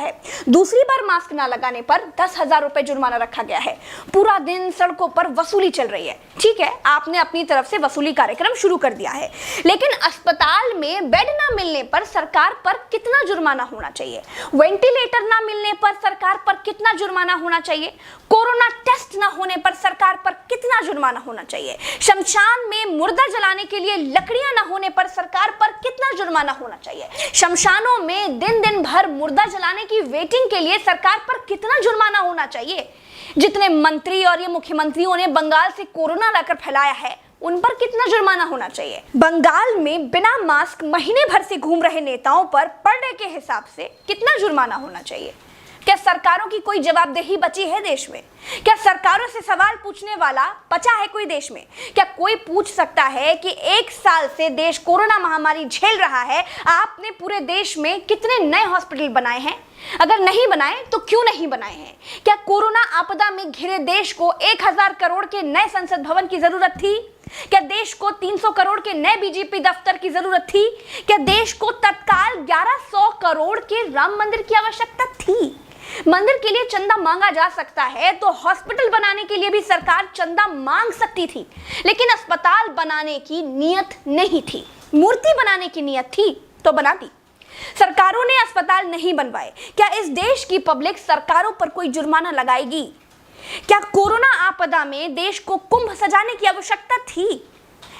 है। दूसरी बार मास्क ना लगाने पर 10,000 रुपए जुर्माना रखा गया है। पूरा दिन सड़कों पर वसूली चल रही है। ठीक है, आपने अपनी तरफ से वसूली कार्यक्रम शुरू कर दिया है, लेकिन अस्पताल में बेड ना मिलने पर सरकार पर कितना जुर्माना होना चाहिए? वेंटिलेटर ना मिलने पर सरकार पर कितना जुर्माना होना चाहिए? कोरोना टेस्ट ना होने पर सरकार पर कितना जुर्माना होना चाहिए? शमशान में मुर्दा जलाने के लिए लकड़ियां ना होने पर सरकार पर कितना जुर्माना होना चाहिए? शमशानों में दिन दिन भर मुर्दा जलाने की वेटिंग के लिए सरकार पर कितना जुर्माना होना चाहिए? जितने मंत्री और ये मुख्यमंत्रियों ने बंगाल से कोरोना लाकर फैलाया है, उन पर कितना जुर्माना होना चाहिए? बंगाल में बिना मास्क महीने भर से घूम रहे नेताओं पर पर डे के हिसाब से कितना जुर्माना होना चाहिए? क्या सरकारों की कोई जवाबदेही बची है देश में? क्या सरकारों से सवाल पूछने वाला बचा है कोई देश में? क्या कोई पूछ सकता है कि 1 साल से देश कोरोना महामारी झेल रहा है, आपने पूरे देश में कितने नए हॉस्पिटल बनाए हैं? अगर नहीं बनाए तो क्यों नहीं बनाए हैं? क्या कोरोना आपदा में घिरे देश को 1,000 करोड़ के नए संसद भवन की जरूरत थी? क्या देश को 300 करोड़ के नए बीजेपी दफ्तर की जरूरत थी? क्या देश को तत्काल 1100 करोड़ के राम मंदिर की आवश्यकता थी? मंदिर के लिए चंदा मांगा जा सकता है तो हॉस्पिटल बनाने के लिए भी सरकार चंदा मांग सकती थी, लेकिन अस्पताल बनाने की नियत नहीं थी। मूर्ति बनाने की नियत थी तो बना दी। सरकारों ने अस्पताल नहीं बनवाए। क्या इस देश की पब्लिक सरकारों पर कोई जुर्माना लगाएगी? क्या कोरोना आपदा में देश को कुंभ सजाने की आवश्यकता थी?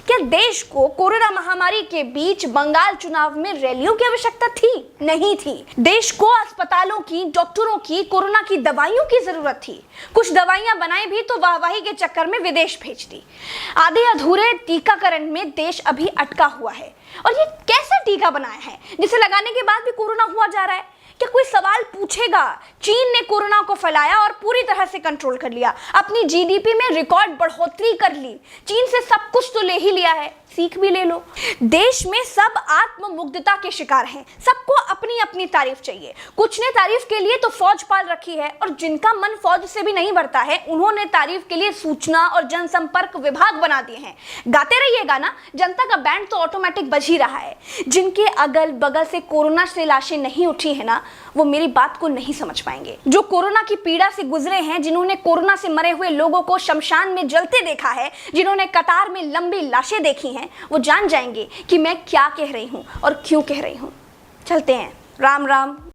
क्या देश को कोरोना महामारी के बीच बंगाल चुनाव में रैलियों की आवश्यकता थी? नहीं थी। देश को अस्पतालों की, डॉक्टरों की, कोरोना की दवाइयों की जरूरत थी। कुछ दवाइयां बनाई भी तो वाहवाही के चक्कर में विदेश भेज दी। आधे अधूरे टीकाकरण में देश अभी अटका हुआ है। और ये कैसा टीका बनाया है जिसे लगाने के बाद भी कोरोना हुआ जा रहा है? क्या कोई सवाल पूछेगा? चीन ने कोरोना को फैलाया और पूरी तरह से कंट्रोल कर लिया। अपनी जीडीपी में रिकॉर्ड बढ़ोतरी कर ली। चीन से सब कुछ तो ले ही लिया है, सीख भी ले लो। देश में सब आत्ममुग्धता के शिकार हैं। सबको अपनी अपनी तारीफ चाहिए। कुछ ने तारीफ के लिए तो फौज पाल रखी है, और जिनका मन फौज से भी नहीं भरता है, उन्होंने तारीफ के लिए सूचना और जनसंपर्क विभाग बना दिए हैं। गाते रहिएगा ना, जनता का बैंड तो ऑटोमेटिक बज ही रहा है। जिनके अगल बगल से कोरोना से लाशें नहीं उठी है ना, वो मेरी बात को नहीं समझ पाएंगे। जो कोरोना की पीड़ा से गुजरे हैं, जिन्होंने कोरोना से मरे हुए लोगों को शमशान में जलते देखा है, जिन्होंने कतार में लंबी लाशें देखी हैं, वो जान जाएंगे कि मैं क्या कह रही हूं और क्यों कह रही हूं। चलते हैं। राम राम।